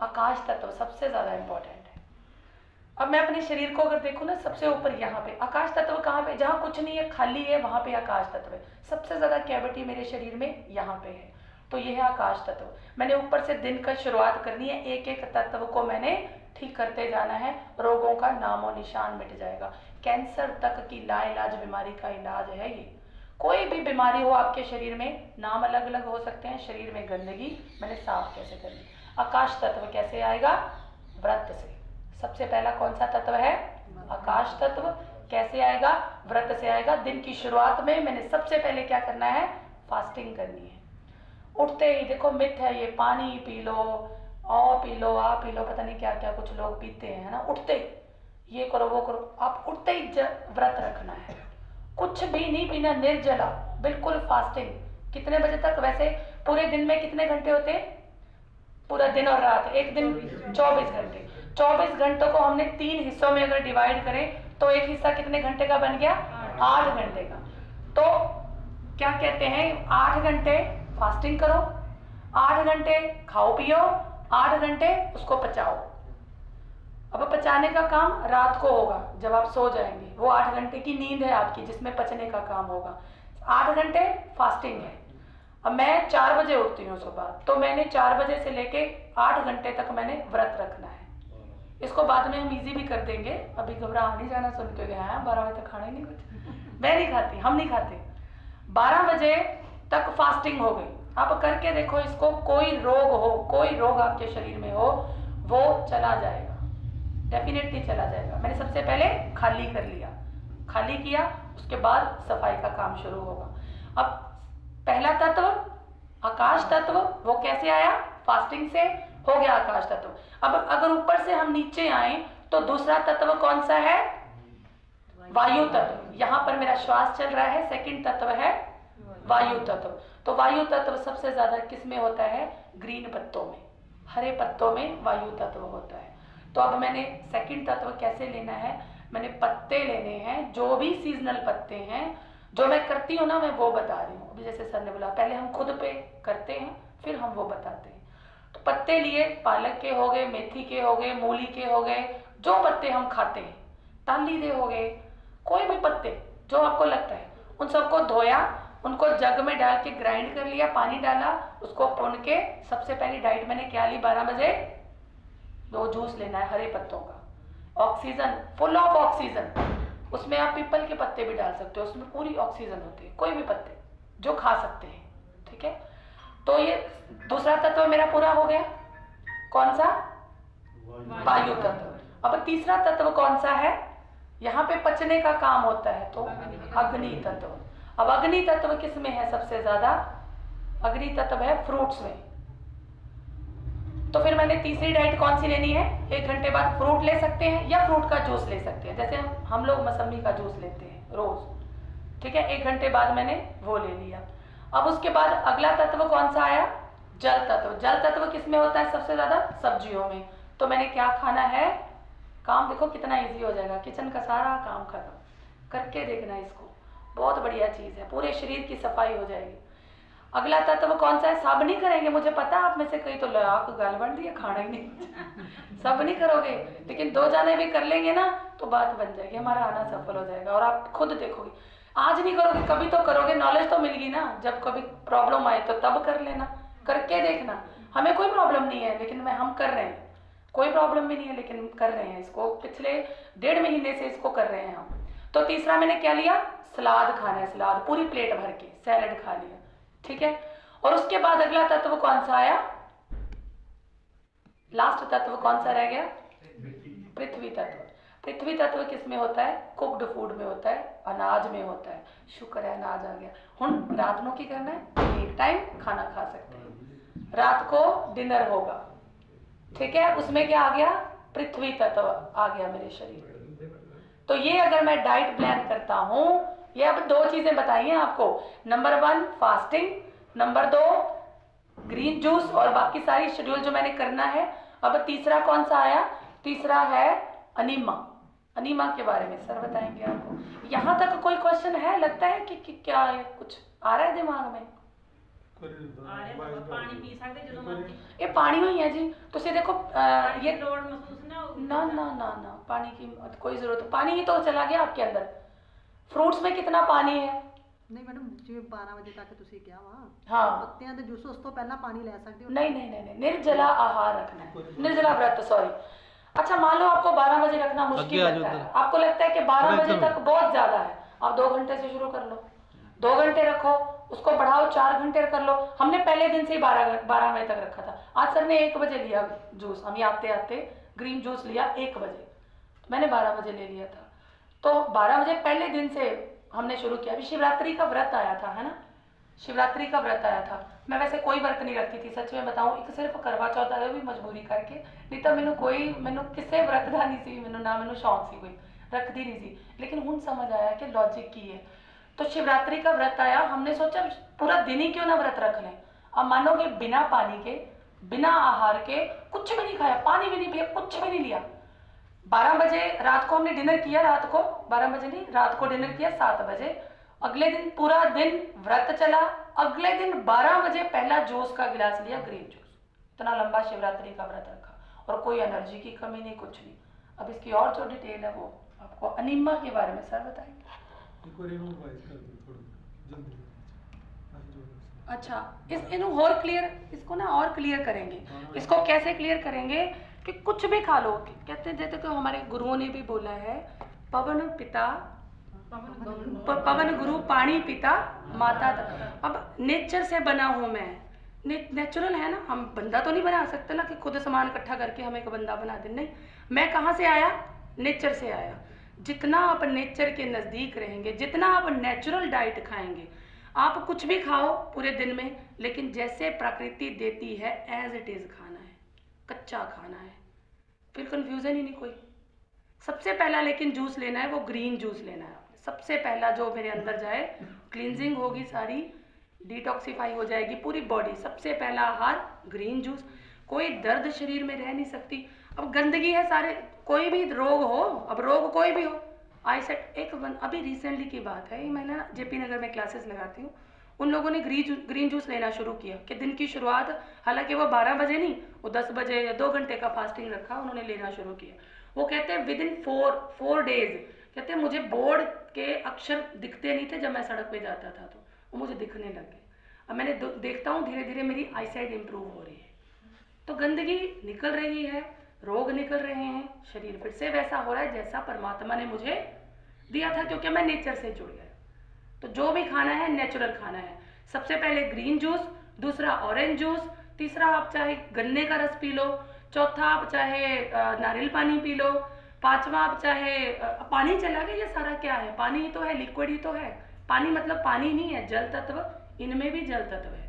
आकाश तत्व, सबसे ज्यादा इंपॉर्टेंट है। अब मैं अपने शरीर को अगर देखूं ना, सबसे ऊपर यहाँ पे आकाश तत्व कहाँ पे, जहाँ कुछ नहीं है खाली है वहां पे आकाश तत्व है। सबसे ज्यादा कैविटी मेरे शरीर में यहाँ पे है, तो ये है आकाश तत्व। मैंने ऊपर से दिन का शुरुआत करनी है, एक एक तत्व को मैंने ठीक करते जाना है, रोगों का नामो निशान मिट जाएगा। कैंसर तक की लाइलाज बीमारी का इलाज है ये। कोई भी बीमारी हो आपके शरीर में, नाम अलग अलग हो सकते हैं। शरीर में गंदगी मैंने साफ कैसे करनी, आकाश तत्व कैसे आएगा? व्रत से। सबसे पहला कौन सा तत्व है? आकाश तत्व। कैसे आएगा? व्रत से आएगा। दिन की शुरुआत में मैंने सबसे पहले क्या करना है? फास्टिंग करनी है। उठते ही देखो मिथ है ये, पानी P low, P low, P low, पता नहीं क्या क्या कुछ लोग पीते हैं ना, उठते ही ये करो वो करो। आप उठते ही व्रत रखना है, कुछ भी नहीं पीना, निर्जला, बिल्कुल फास्टिंग। कितने बजे तक? वैसे पूरे दिन में कितने घंटे होते हैं? पूरा दिन और रात, एक दिन 24 घंटे। 24 घंटों को हमने 3 हिस्सों में अगर डिवाइड करें तो एक हिस्सा कितने घंटे का बन गया? 8 घंटे का। तो क्या कहते हैं, 8 घंटे फास्टिंग करो, 8 घंटे खाओ पियो, 8 घंटे उसको पचाओ। अब पचाने का काम रात को होगा जब आप सो जाएंगे, वो 8 घंटे की नींद है आपकी जिसमें पचने का काम होगा। 8 घंटे फास्टिंग है। अब मैं 4 बजे उठती हूँ सुबह, तो मैंने 4 बजे से लेके 8 घंटे तक मैंने व्रत रखना है। इसको बाद में हम इजी भी कर देंगे, अभी घबरा नहीं जाना सुन के, 12 बजे तक खाना ही नहीं कुछ। मैं नहीं खाती, हम नहीं खाते। 12 बजे तक फास्टिंग हो गई। आप करके देखो इसको, कोई रोग हो, कोई रोग आपके शरीर में हो, वो चला जाएगा, डेफिनेटली चला जाएगा। मैंने सबसे पहले खाली कर लिया, खाली किया, उसके बाद सफाई का काम शुरू होगा। अब पहला तत्व आकाश तत्व, वो कैसे आया? फास्टिंग से हो गया आकाश तत्व। अब अगर ऊपर से हम नीचे आए तो दूसरा तत्व कौन सा है? वायु तत्व। यहाँ पर मेरा श्वास चल रहा है, सेकंड तत्व है वायु तत्व। तो वायु तत्व सबसे ज्यादा किस में होता है? ग्रीन पत्तों में, हरे पत्तों में वायु तत्व होता है। तो अब मैंने सेकंड तत्व कैसे लेना है? मैंने पत्ते लेने हैं, जो भी सीजनल पत्ते हैं, जो मैं करती हूँ ना मैं वो बता रही हूँ। अभी जैसे सर ने बोला पहले हम खुद पे करते हैं फिर हम वो बताते हैं। तो पत्ते लिए, पालक के हो गए, मेथी के हो गए, मूली के हो गए, जो पत्ते हम खाते हैं, तालीदे हो गए, कोई भी पत्ते जो आपको लगता है, उन सबको धोया, उनको जग में डाल के ग्राइंड कर लिया, पानी डाला, उसको भून के सबसे पहली डाइट मैंने क्या ली, 12 बजे 2 जूस लेना है हरे पत्तों का। Oxygen, full of oxygen. उसमें आप पीपल के पत्ते भी डाल सकते हो, उसमें पूरी ऑक्सीजन होती है, कोई भी पत्ते जो खा सकते हैं, ठीक है। तो ये दूसरा तत्व मेरा पूरा हो गया, कौन सा, वायु तत्व। अब तीसरा तत्व कौन सा है, यहाँ पे पचने का काम होता है, तो अग्नि तत्व। अब अग्नि तत्व किस में है सबसे ज्यादा, अग्नि तत्व है फ्रूट्स में। तो फिर मैंने तीसरी डाइट कौन सी लेनी है, 1 घंटे बाद फ्रूट ले सकते हैं या फ्रूट का जूस ले सकते हैं, जैसे हम लोग मौसम्बी का जूस लेते हैं रोज, ठीक है। 1 घंटे बाद मैंने वो ले लिया। अब उसके बाद अगला तत्व कौन सा आया, जल तत्व। जल तत्व किस में होता है सबसे ज्यादा, सब्जियों में। तो मैंने क्या खाना है, काम देखो कितना इजी हो जाएगा, किचन का सारा काम खत्म करके देखना इसको, बहुत बढ़िया चीज है, पूरे शरीर की सफाई हो जाएगी। अगला तत्व कौन सा है, सब नहीं करेंगे, मुझे पता आप में से कई तो लाख गाल बन रही है, खाना ही नहीं सब नहीं करोगे, लेकिन 2 जाने भी कर लेंगे ना तो बात बन जाएगी, हमारा आना सफल हो जाएगा। और आप खुद देखोगे, आज नहीं करोगे कभी तो करोगे, नॉलेज तो मिलेगी ना, जब कभी प्रॉब्लम आए तो तब कर लेना, करके देखना। हमें कोई प्रॉब्लम नहीं है लेकिन हम कर रहे हैं, कोई प्रॉब्लम भी नहीं है लेकिन कर रहे हैं इसको, पिछले 1.5 महीने से इसको कर रहे हैं हम। तो तीसरा मैंने क्या लिया, सलाद खाना है, सलाद पूरी प्लेट भर के सैलेड खा लिया, ठीक है। और उसके बाद अगला तत्व कौन सा आया, लास्ट तत्व कौन सा रह गया, पृथ्वी तत्व। पृथ्वी तत्व किस में होता है, कुक्ड फूड में होता है, अनाज में होता है। शुक्र है अनाज आ गया। हुण रात को की करना है, 1 टाइम खाना खा सकते हैं, रात को डिनर होगा, ठीक है। उसमें क्या आ गया, पृथ्वी तत्व आ गया मेरे शरीर। तो ये अगर मैं डाइट प्लान करता हूं, ये अब 2 चीजें बताई हैं आपको, number 1 fasting, number 2 green juice, और बाकी सारी शेड्यूल जो मैंने करना है। अब तीसरा कौन सा आया, तीसरा है अनीमा। अनीमा के बारे में सर बताएंगे आपको। यहाँ तक कोई क्वेश्चन है, लगता है कि क्या है, कुछ आ रहा है दिमाग में, पानी पी सकते जो मर्जी, ये पानी ही है जी। तो से देखो ये लोड महसूस ना ना ना ना ना पानी की कोई जरूरत, पानी ही तो चला गया आपके अंदर। फ्रूट्स में कितना पानी है, नहीं मैडम जिਵੇਂ 12 ਵਜੇ ਤੱਕ ਤੁਸੀਂ ਕਿਹਾ ਵਾ, हाँ ਪੱਤਿਆਂ ਦੇ ਜੂਸ ਉਸ ਤੋਂ ਪਹਿਲਾਂ ਪਾਣੀ ਲੈ ਸਕਦੇ ਹੋ। नहीं नहीं नहीं नहीं, निर्जला आहार रखना है, निर्जला व्रत, सॉरी। अच्छा मान लो आपको 12 बजे रखना मुश्किल आगे आ लगता है, जाओ आपको लगता है कि 12 बजे एकदम। तक बहुत ज्यादा है, आप 2 घंटे से शुरू कर लो, 2 घंटे रखो, उसको बढ़ाओ 4 घंटे कर लो। हमने पहले दिन से ही 12 बजे तक रखा था। आज सर ने 1 बजे लिया जूस, हम आते आते ग्रीन जूस लिया 1 बजे, मैंने 12 बजे ले लिया था। तो 12 बजे पहले दिन से हमने शुरू किया। अभी शिवरात्रि का व्रत आया था, है ना, शिवरात्रि का व्रत आया था। मैं वैसे कोई व्रत नहीं रखती थी, सच में बताऊं, एक सिर्फ करवा चौथ आया भी मजबूरी करके, नहीं तो मैनू किसे व्रत का नहीं सी, मैनू शौक सी, कोई रखती नहीं सी। लेकिन हुण समझ आया कि लॉजिक की है। तो शिवरात्रि का व्रत आया, हमने सोचा पूरा दिन ही क्यों ना व्रत रख लें। अब मानोगे बिना पानी के, बिना आहार के, कुछ भी नहीं खाया, पानी भी नहीं पिया, कुछ भी नहीं लिया। 12 बजे रात को हमने डिनर किया, रात को 12 बजे नहीं, रात को डिनर किया 7 बजे। अगले दिन पूरा दिन व्रत चला, अगले दिन 12 बजे पहला जूस का गिलास लिया, ग्रीन जूस। इतना लंबा शिवरात्रि का व्रत रखा और कोई एनर्जी की कमी नहीं, कुछ नहीं। अब इसकी और जो डिटेल है वो आपको अनीमा के बारे में सर बताएंगे। अच्छा इन्हों और क्लियर, इसको ना और क्लियर करेंगे। इसको कैसे क्लियर करेंगे कि कुछ भी खा लो, कहते हैं जैसे तो हमारे गुरुओं ने भी बोला है, पवन पिता पवन गुरु पानी पिता माता। अब नेचर से बना हूँ मैं, नेचुरल है ना, हम बंदा तो नहीं बना सकते ना कि खुद सामान इकट्ठा करके हम एक बंदा बना दें, नहीं। मैं कहाँ से आया, नेचर से आया। जितना आप नेचर के नज़दीक रहेंगे, जितना आप नेचुरल डाइट खाएंगे, आप कुछ भी खाओ पूरे दिन में, लेकिन जैसे प्रकृति देती है एज इट इज़ खाना है, कच्चा खाना है, फिर कंफ्यूजन ही नहीं कोई। सबसे पहला लेकिन जूस लेना है, वो ग्रीन जूस लेना है आपने। सबसे पहला जो मेरे अंदर जाए, क्लींजिंग होगी सारी, डिटॉक्सिफाई हो जाएगी पूरी बॉडी। सबसे पहला आहार ग्रीन जूस। कोई दर्द शरीर में रह नहीं सकती। अब गंदगी है सारे, कोई भी रोग हो, अब रोग कोई भी हो, आई सेट अभी रिसेंटली की बात है, मैं ना जेपी नगर में क्लासेस लगाती हूँ, उन लोगों ने ग्रीन जूस लेना शुरू किया कि दिन की शुरुआत, हालांकि वो 12 बजे नहीं, वो 10 बजे या 2 घंटे का फास्टिंग रखा, उन्होंने लेना शुरू किया। वो कहते हैं विद इन 4 डेज, कहते हैं मुझे बोर्ड के अक्षर दिखते नहीं थे जब मैं सड़क पे जाता था, तो वो मुझे दिखने लग गए। अब मैंने देखता हूँ धीरे धीरे मेरी आई साइट इम्प्रूव हो रही है। तो गंदगी निकल रही है, रोग निकल रहे हैं, शरीर फिर से वैसा हो रहा है जैसा परमात्मा ने मुझे दिया था, क्योंकि मैं नेचर से जुड़ गया। तो जो भी खाना है नेचुरल खाना है। सबसे पहले ग्रीन जूस, दूसरा ऑरेंज जूस, तीसरा आप चाहे गन्ने का रस पी लो, चौथा आप चाहे नारियल पानी पी लो, पांचवा आप चाहे पानी चला गया, ये सारा क्या है, पानी ही तो है, लिक्विड ही तो है। पानी मतलब पानी नहीं है, जल तत्व, इनमें भी जल तत्व है।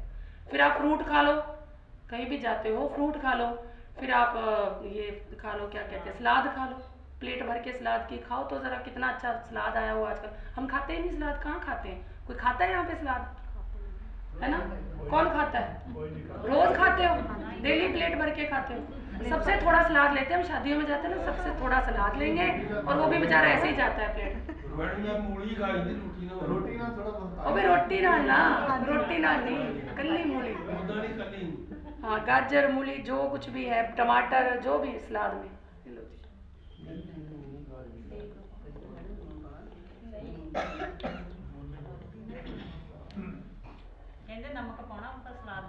फिर आप फ्रूट खा लो, कहीं भी जाते हो फ्रूट खा लो। फिर आप ये खा लो, क्या कहते हैं, सलाद खा लो, प्लेट भर के सलाद की खाओ तो ज़रा, कितना अच्छा सलाद आया हो आजकल। हम खाते ही नहीं सलाद, कहाँ खाते हैं, कोई खाता है यहाँ पे सलाद, है ना? कौन खाता है? रोज खाते हो, डेली प्लेट भर के खाते हो। सबसे थोड़ा सलाद लेते हैं, हम शादियों में जाते हैं ना, सबसे थोड़ा सलाद लेंगे और वो भी बेचारा ऐसे ही जाता है प्लेट। वो भी रोटी नाल नहीं, कल्ली मूली, हाँ, गाजर मूली जो कुछ भी है, टमाटर जो भी सलाद में। कहते नमक पाना ऊपर सलाद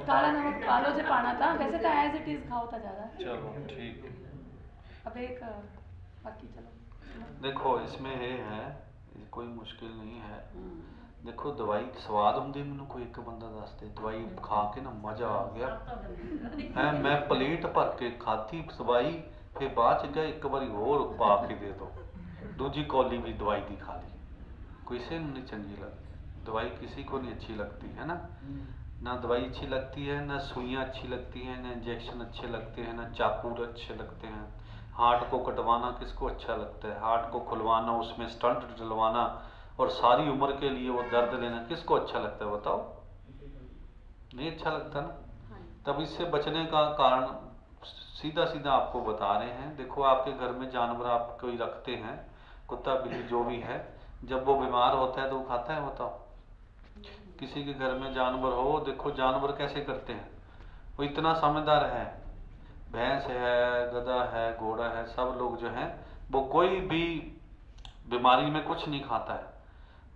काला नमक खा लो जो पाना था, वैसे तो एज इट इज खाओ था ज़्यादा। चलो ठीक। अब एक बाकी चलो देखो इसमें ये है, कोई मुश्किल नहीं है। देखो दवाई स्वाद ਹੁੰਦੀ ਮੈਨੂੰ ਕੋਈ ਇੱਕ ਬੰਦਾ ਦੱਸ ਦੇ, ਦਵਾਈ ਖਾ ਕੇ ਨਾ ਮਜ਼ਾ ਆ ਗਿਆ ਹੈ। मैं प्लेट भर के खाती दवाई, फिर बाद च एक बारी होर पा के दे दो, दूजी कौली भी दवाई दी खा ली। किसी को नहीं चंगी लगती दवाई, किसी को नहीं अच्छी लगती है ना। ना दवाई अच्छी लगती है, ना सुइयाँ अच्छी लगती हैं, ना इंजेक्शन अच्छे लगते हैं, ना चाकू अच्छे लगते हैं। हार्ट को कटवाना किसको अच्छा लगता है, हार्ट को खुलवाना, उसमें स्टंट डलवाना और सारी उम्र के लिए वो दर्द लेना किसको अच्छा लगता है, बताओ? नहीं अच्छा लगता ना। तब इससे बचने का कारण सीधा सीधा आपको बता रहे हैं। देखो आपके घर में जानवर आप कोई रखते हैं, कुत्ता बिल्ली जो भी है, जब वो बीमार होता है तो वो खाता है, बताओ? किसी के घर में जानवर हो, देखो जानवर कैसे करते हैं, वो इतना समझदार है, भैंस है, गधा है, घोड़ा है, सब लोग जो हैं वो कोई भी बीमारी में कुछ नहीं खाता है।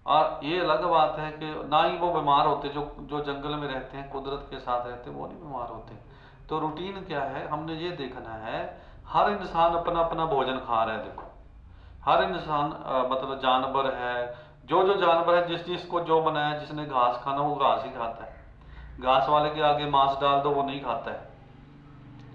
और ये अलग बात है कि ना ही वो बीमार होते, जो जंगल में रहते हैं, कुदरत के साथ रहते हैं, वो नहीं बीमार होते। तो रूटीन क्या है, हमने ये देखना है, हर इंसान अपना अपना भोजन खा रहा है। देखो हर इंसान मतलब जानवर है, जो जानवर है, जिसको जो बनाया, जिसने घास खाना वो घास ही खाता है। घास वाले के आगे मांस डाल दो वो नहीं खाता है।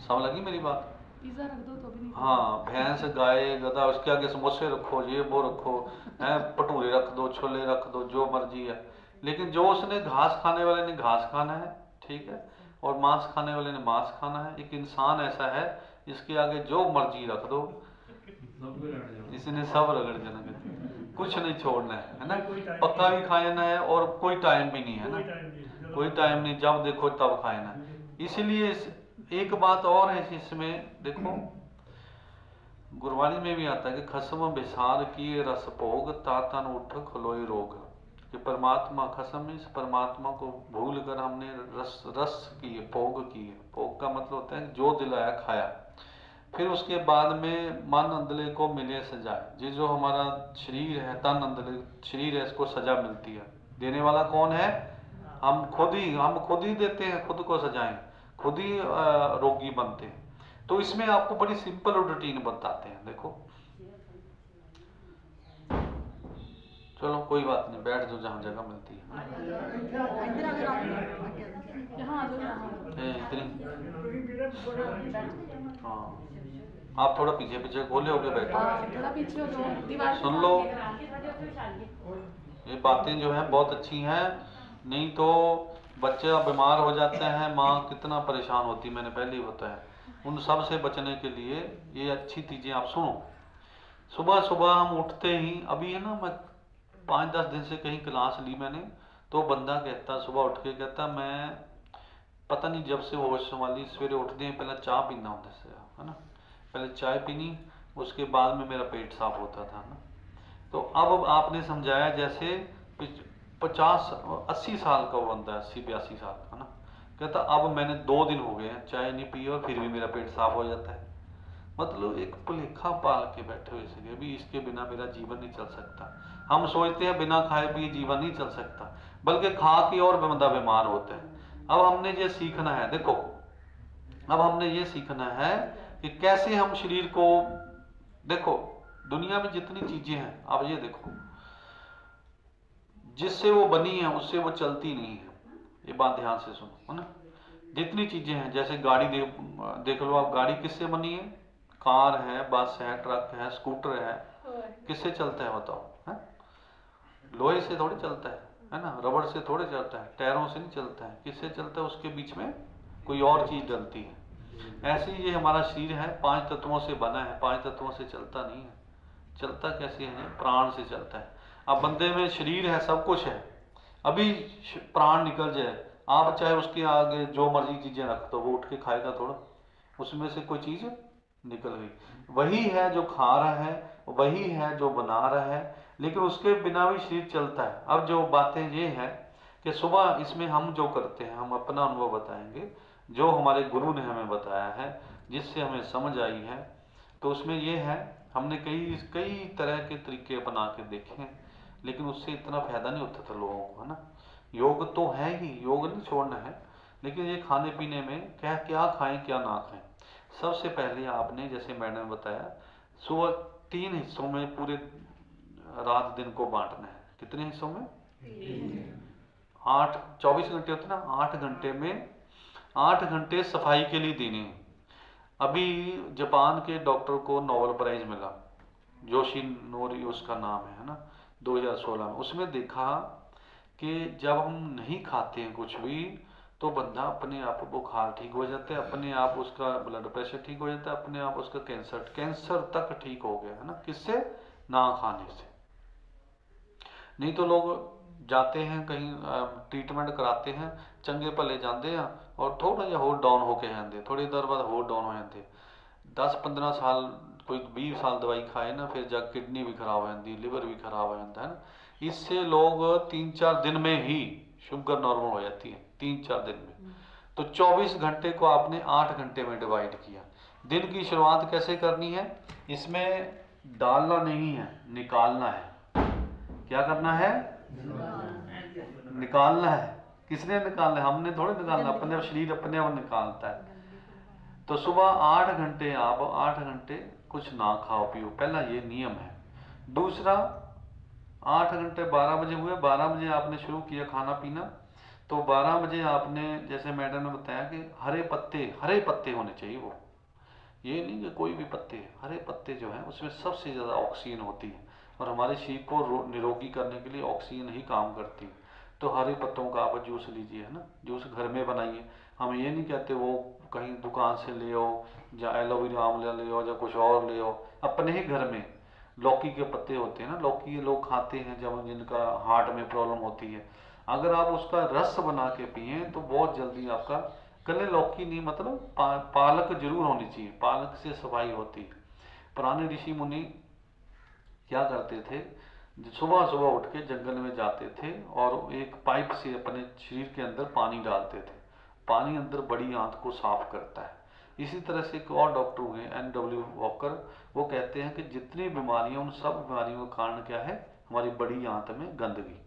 समझ लगी मेरी बात? पिज्जा रख दो तो भी नहीं। हाँ, भैंस गाय गधा उसके आगे समोसे रखो, ये वो रखो, है भटूरे रख दो, छोले रख दो, जो मर्जी है। लेकिन जो उसने घास खाने वाले ने घास खाना है, ठीक है, और मांस खाने वाले ने मांस खाना है। एक इंसान ऐसा है, इसके आगे जो मर्जी रख दो, इसने सब रगड़ देना, कुछ नहीं छोड़ना है ना। पक्का भी खाना है और कोई टाइम भी नहीं है ना, कोई टाइम नहीं, जब देखो तब खाना। इसलिए एक बात और है इसमें, देखो गुरबाणी में भी आता है कि खसम बिसार किए रस भोग, तातन उठ खलोए रोग। कि परमात्मा खसम, इस परमात्मा को भूल कर हमने रस किए, भोग किए। भोग का मतलब होता है जो दिलाया खाया, फिर उसके बाद में मन अंदले को मिले सजाए। ये जो हमारा शरीर है, तन अंदले शरीर है, इसको सजा मिलती है। देने वाला कौन है? हम खुद ही देते हैं, खुद को सजाएं, खुद ही रोगी बनते हैं। तो इसमें आपको बड़ी सिंपल रूटीन बताते हैं। देखो चलो कोई बात नहीं, बैठ जाओ जहाँ जगह मिलती है। हाँ, आप थोड़ा पीछे पीछे खोले होके बैठो, थोड़ा पीछे हो तो दीवार सुन लो। ये बातें जो हैं बहुत अच्छी हैं, नहीं तो बच्चा बीमार हो जाता है, माँ कितना परेशान होती है, मैंने पहले ही बताया। उन सब से बचने के लिए ये अच्छी चीज़ें आप सुनो। सुबह सुबह हम उठते ही, अभी है ना, मैं 5-10 दिन से कहीं क्लास ली मैंने, तो बंदा कहता सुबह उठ के कहता, मैं पता नहीं जब से होश संभाली सवेरे उठते हैं पहले चाह पीना होता है ना, पहले चाय पीनी, उसके बाद में मेरा पेट साफ होता था ना। तो अब आपने समझाया जैसे 50-80 साल का वो बंदा है, 80-82 साल का ना, कहता अब मैंने 2 दिन हो गए हैं चाय नहीं पी और फिर भी मेरा पेट साफ हो जाता है। मतलब एक भुलेखा पाल के बैठे हुए इसलिए भी इसके बिना मेरा जीवन नहीं चल सकता। हम सोचते हैं बिना खाए पिए जीवन नहीं चल सकता, बल्कि खा के और बंदा बीमार होता है। अब हमने ये सीखना है, देखो अब हमने ये सीखना है कि कैसे हम शरीर को, देखो दुनिया में जितनी चीजें हैं, आप ये देखो जिससे वो बनी है उससे वो चलती नहीं है, ये बात ध्यान से सुनो, है ना। जितनी चीजें हैं, जैसे गाड़ी देख लो आप, गाड़ी किससे बनी है? कार है, बस है, ट्रक है, स्कूटर है, किससे चलता है बताओ? है लोहे से थोड़ी चलता है ना, रबड़ से थोड़े चलता है, टायरों से नहीं चलता है, किससे चलता है? उसके बीच में कोई और चीज डलती है। ऐसे ही ये हमारा शरीर है, 5 तत्वों से बना है, 5 तत्वों से चलता नहीं है। चलता कैसे है? प्राण से चलता है। अब बंदे में शरीर है, सब कुछ है, अभी प्राण निकल जाए, आप चाहे उसके आगे जो मर्जी चीजें रख दो, वो उठ के खाएगा थोड़ा? उसमें से कोई चीज निकल गई। वही है जो खा रहा है, वही है जो बना रहा है, लेकिन उसके बिना भी शरीर चलता है। अब जो बातें ये है कि सुबह इसमें हम जो करते हैं, हम अपना अनुभव बताएंगे, जो हमारे गुरु ने हमें बताया है, जिससे हमें समझ आई है। तो उसमें ये है, हमने कई तरह के तरीके अपना के देखे हैं, लेकिन उससे इतना फायदा नहीं होता था लोगों को, है ना। योग तो है ही, योग नहीं छोड़ना है, लेकिन ये खाने पीने में क्या क्या खाएं क्या ना खाएं। सबसे पहले आपने, जैसे मैडम ने बताया, सुबह 3 हिस्सों में पूरे रात दिन को बांटना है। कितने हिस्सों में? 8, 24 घंटे होते ना, 8 घंटे में 8 घंटे सफाई के लिए देने हैं। अभी जापान के डॉक्टर को नोबेल प्राइज मिला, योशिनोरी उसका नाम है ना, 2016 में। उसमें देखा कि जब हम नहीं खाते हैं कुछ भी, तो बंदा अपने आप बुखार ठीक हो जाता है, अपने आप उसका ब्लड प्रेशर ठीक हो जाता है, अपने आप उसका कैंसर तक ठीक हो गया, है ना। किससे? ना खाने से। नहीं तो लोग जाते हैं कहीं ट्रीटमेंट कराते हैं, चंगे भले जाते हैं और थोड़ा जिहा होर डाउन होके आते, थोड़ी देर बाद होर डाउन हो जाते। 10-15 साल, कोई 20 साल दवाई खाए ना, फिर जा किडनी भी खराब हो जाती, लिवर भी खराब हो जाता है ना। इससे लोग 3-4 दिन में ही शुगर नॉर्मल हो जाती है, 3-4 दिन में। तो 24 घंटे को आपने 8 घंटे में डिवाइड किया। दिन की शुरुआत कैसे करनी है? इसमें डालना नहीं है, निकालना है। क्या करना है? निकालना है। किसने निकालना है? हमने थोड़े निकालना, अपने शरीर अपने आप निकालता है। तो सुबह 8 घंटे आप 8 घंटे कुछ ना खाओ पियो, पहला ये नियम है। दूसरा, 8 घंटे 12 बजे हुए, 12 बजे आपने शुरू किया खाना पीना, तो 12 बजे आपने, जैसे मैडम ने बताया कि हरे पत्ते होने चाहिए। वो ये नहीं कि कोई भी पत्ते, हरे पत्ते जो हैं उसमें सबसे ज़्यादा ऑक्सीजन होती है, और हमारे शरीर को निरोगी करने के लिए ऑक्सीजन ही काम करती है। तो हरे पत्तों का आप जूस लीजिए, है ना, जूस घर में बनाइए। हम ये नहीं कहते वो कहीं दुकान से ले आओ, या एलोवेरा आंवला ले आओ, या कुछ और ले आओ। अपने ही घर में लौकी के पत्ते होते हैं ना, लौकी ये लोग खाते हैं जब जिनका हार्ट में प्रॉब्लम होती है, अगर आप उसका रस बना के पिए तो बहुत जल्दी आपका, कले लौकी नहीं, मतलब पालक जरूर होनी चाहिए, पालक से सफाई होती है। पुराने ऋषि मुनि क्या करते थे, सुबह सुबह उठ के जंगल में जाते थे और एक पाइप से अपने शरीर के अंदर पानी डालते थे। पानी अंदर बड़ी आंत को साफ करता है। इसी तरह से एक और डॉक्टर हुए NW वॉकर, वो कहते हैं कि जितनी बीमारियां, उन सब बीमारियों का कारण क्या है? हमारी बड़ी आंत में गंदगी,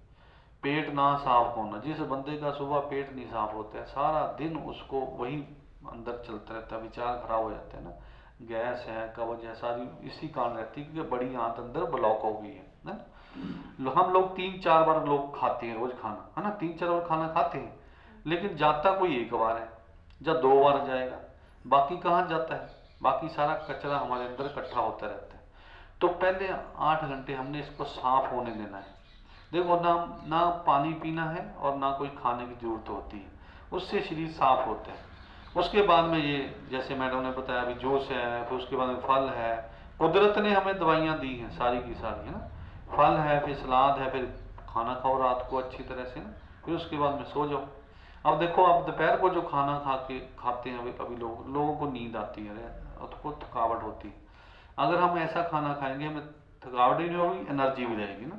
पेट ना साफ होना। जिस बंदे का सुबह पेट नहीं साफ होता है, सारा दिन उसको वही अंदर चलता रहता है, विचार खराब हो जाते हैं ना, गैस है, कब्ज है, सारी इसी कारण रहती है, क्योंकि बड़ी आंत अंदर ब्लॉक हो गई है ना। हम लोग 3-4 बार लोग खाते हैं रोज खाना, है ना, 3-4 बार खाना खाते हैं, लेकिन जाता कोई एक बार है, या 2 बार जाएगा, बाकी कहाँ जाता है? बाकी सारा कचरा हमारे अंदर इकट्ठा होता रहता है। तो पहले 8 घंटे हमने इसको साफ होने देना है। देखो ना पानी पीना है और ना कोई खाने की जरूरत होती है, उससे शरीर साफ होता है। उसके बाद में ये, जैसे मैडम ने बताया, अभी जूस है, फिर उसके बाद में फल है, कुदरत ने हमें दवाइयाँ दी हैं सारी की सारी, है ना। फल है, फिर सलाद है, फिर खाना खाओ रात को अच्छी तरह से ना, फिर उसके बाद में सो जाओ। अब देखो, आप दोपहर को जो खाना खाते हैं, अभी लोगों को नींद आती है, उसको थकावट होती है। अगर हम ऐसा खाना खाएंगे हमें थकावट ही नहीं होगी, एनर्जी भी रहेगी ना।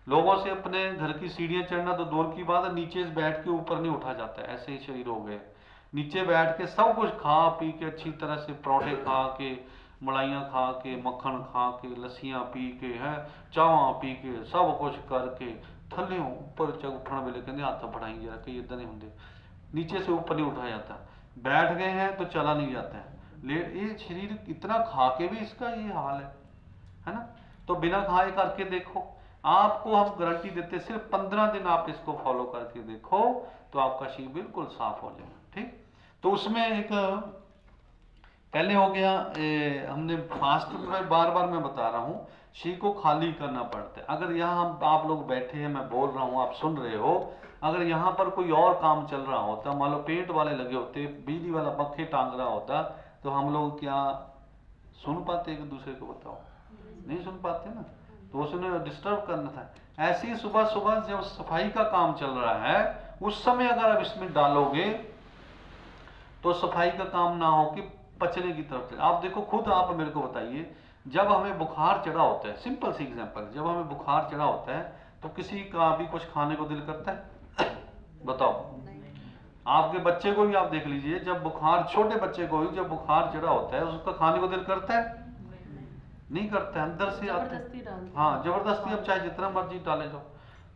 लोगों से अपने घर की सीढ़ियाँ चढ़ना तो दूर की बात है, नीचे से बैठ के ऊपर नहीं उठा जाता है, ऐसे ही शरीर हो गए। नीचे बैठ के सब कुछ खा पी के अच्छी तरह से, परोठे खा के, मलाइयाँ खा के, मक्खन खा के, लस्सियाँ पी के, है चावा पी के, सब कुछ करके थले ऊपर उठने वेले कहते हाथ बढ़ाई जरा, कई इदा नहीं होंगे, नीचे से ऊपर नहीं उठाया जाता। बैठ गए हैं तो चला नहीं जाता है। ये शरीर इतना खा के भी इसका ये हाल है ना। तो बिना खाए करके देखो, आपको हम गारंटी देते, सिर्फ 15 दिन आप इसको फॉलो करके देखो तो आपका शरीर बिल्कुल साफ हो जाएगा। ठीक, तो उसमें एक पहले हो गया हमने फास्ट, बार बार मैं बता रहा हूँ, शरीर को खाली करना पड़ता है। अगर यहाँ हम आप लोग बैठे हैं, मैं बोल रहा हूँ, आप सुन रहे हो, अगर यहाँ पर कोई और काम चल रहा होता, मान लो पेंट वाले लगे होते, बिजली वाला पक्खे टांग रहा होता, तो हम लोग क्या सुन पाते एक दूसरे को? बताओ, नहीं सुन पाते ना। तो उसने डिस्टर्ब करना था। ऐसे ही सुबह सुबह जब सफाई का काम चल रहा है, उस समय अगर आप इसमें डालोगे तो सफाई का काम ना हो कि पचने की तरफ चले। आप देखो खुद, आप मेरे को बताइए, जब हमें बुखार चढ़ा होता है, सिंपल सी एग्जांपल, जब हमें बुखार चढ़ा होता है तो किसी का भी कुछ खाने को दिल करता है? बताओ, आपके बच्चे को भी आप देख लीजिए, जब बुखार, छोटे बच्चे को भी जब बुखार चढ़ा होता है, उसका खाने को दिल करता है? नहीं करता है, अंदर से आते हैं। हाँ, जबरदस्ती, अब चाहे जितना मर्जी डाले जाओ,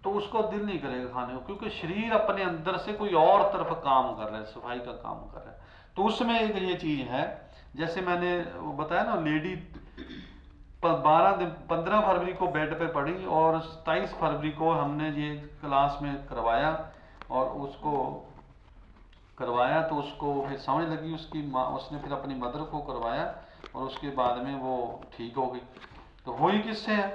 तो उसको दिल नहीं करेगा खाने को, क्योंकि शरीर अपने अंदर से कोई और तरफ काम कर रहा है, सफाई का काम कर रहा है। तो उसमें एक ये चीज है, जैसे मैंने बताया ना, लेडी 15 फरवरी को बेड पे पड़ी और 27 फरवरी को हमने ये क्लास में करवाया, और उसको करवाया तो उसको फिर समझ लगी, उसकी माँ, उसने फिर अपनी मदर को करवाया और उसके बाद में वो ठीक हो गई। तो हुई किससे है?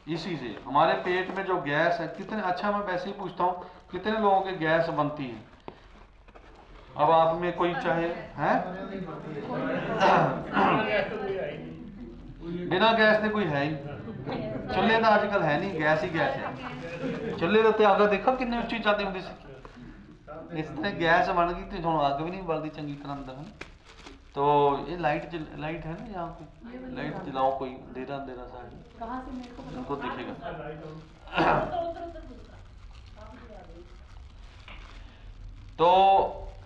इसी से। हमारे पेट में जो गैस है, कितने, अच्छा मैं वैसे ही पूछता हूँ, कितने लोगों के गैस बनती है? अब आप में कोई चाहे है बिना गैस के कोई है ही, चुल्हे तो आजकल है नहीं, गैस ही गैस है। चुल्हे के उत्ते अग देखो कितनी उच्ची जाती होंगी सी, इस तरह गैस बन गई तो हुण अग भी नहीं बलती चंगी तरह अंदर है। तो ये लाइट है ना, यहाँ पे लाइट जलाओ, कोई अंधेरा अंधेरा सा है, इनको दिखेगा। तो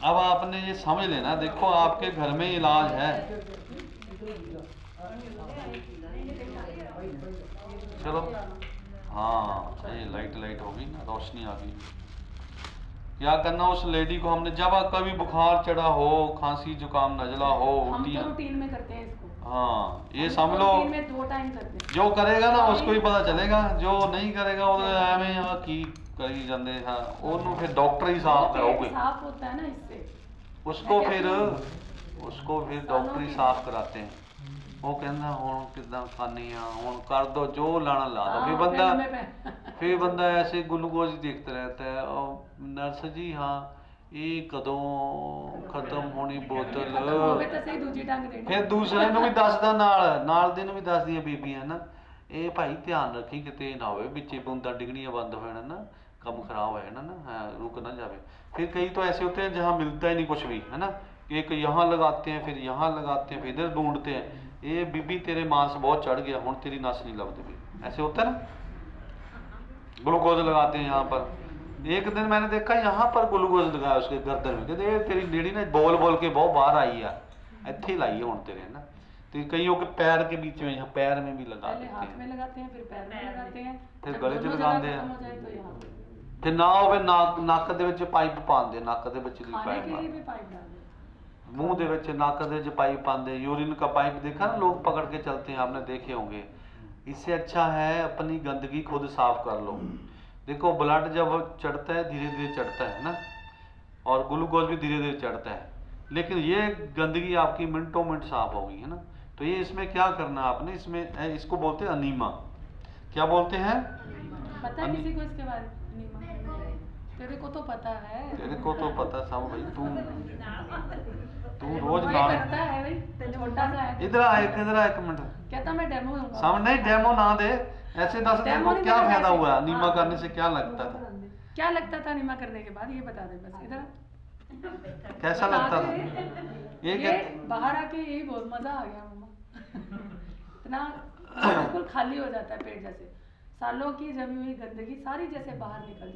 अब आपने ये समझ लेना, देखो आपके घर में इलाज है। चलो, हाँ, ये लाइट होगी ना, रोशनी आ गई। क्या करना, उस लेडी को हमने, जब कभी बुखार चढ़ा हो, खांसी जुकाम नजला हो, उल्टियां, रूटीन में करते हैं इसको। हाँ, ये समझ लो, 2 टाइम करते हैं। जो करेगा ना उसको ही पता चलेगा, जो नहीं करेगा वो एवं यहाँ की करी जाते हैं। ਉਹਨੂੰ फिर डॉक्टर ही साफ कराओगे, साफ होता है ना इससे, उसको फिर डॉक्टर ही साफ कराते हैं। वो कहना ਹੁਣ ਕਿਦਾਂ ਖਾਣੀ ਆ, ਹੁਣ कर दो जो लाना ला दो। फिर बंदा ऐसे ग्लूकोज देखता रहता है, और नर्स जी हाँ ये कदों खत्म होनी बोतल, फिर दूसरे ਨੂੰ ਵੀ ਦੱਸਦਾ, ਨਾਲ ਦੇ ਨੂੰ ਵੀ ਦੱਸਦੀਆਂ ਬੀਬੀਆਂ ਨਾ, ਇਹ ਭਾਈ ਧਿਆਨ ਰੱਖੀ ਕਿਤੇ ਨਾ ਹੋਵੇ ਵਿੱਚੇ ਬੂੰਦਾਂ ਡਿੱਗਣੀਆਂ बंद हो जाना ना, कम खराब हो जाना ना, रुक ना जावे। फिर कई तो ऐसे होते हैं जहाँ मिलता ही नहीं कुछ भी, है ना, एक यहाँ लगाते हैं, फिर यहाँ लगाते हैं, फिर इधर ढूंढते हैं, ये बीबी तेरे मांस बहुत चढ़ गया, हुण तेरी नस नहीं लगती भी, ऐसे होता है ना। ग्लूकोज लगाते हैं यहाँ पर। एक दिन मैंने देखा यहाँ पर ग्लूकोज लगाया उसके गर्दन में, कहते तेरी लेडी ने बोल बोल के बहुत बाहर आई है, इत्थे लाई हुण तेरे, है ना। तो कईयों के पैर के बीच में, यहाँ पैर में भी लगा देते हैं, हाथ में लगाते हैं, फिर पैर में लगाते हैं, फिर गले च लगाते हैं, तो फिर ना होवे नक दे विच पाइप पाਉਂਦੇ, नक दे विच दी पाइप मुंह दे विच, नक दे विच पाइप पाਉਂਦੇ, यूरिन का पाइप देखा ना लोग पकड़ के चलते हैं, आपने देखे होंगे। इससे अच्छा है अपनी गंदगी खुद साफ कर लो। देखो ब्लड जब चढ़ता है धीरे धीरे चढ़ता है ना, और ग्लूकोज भी धीरे धीरे चढ़ता है, लेकिन ये गंदगी आपकी मिनटों मिनट साफ होगी, है ना। तो ये इसमें क्या करना आपने, इसमें इसको बोलते हैं अनीमा। क्या बोलते हैं? पता है किसी को इसके बारे में? तेरे को तो पता है, तेरे को तो पता सब भाई, तू रोज ना करता है भाई, छोटा सा है। इधर आ एक मिनट, कहता मैं डेमो दूंगा। सामने डेमो ना दे, ऐसे दस डेमो को क्या नहीं फायदा देना, हुआ? ऐसे। नीमा हाँ। करने से क्या लगता था? क्या लगता था नीमा करने के बाद, ये बता दे बस। इधर कैसा लगता था? ये बाहर आके यही बहुत मजा आ गया मम्मा। इतना बिल्कुल खाली हो जाता है पेट, जैसे सालों की जमी हुई गंदगी सारी जैसे बाहर निकल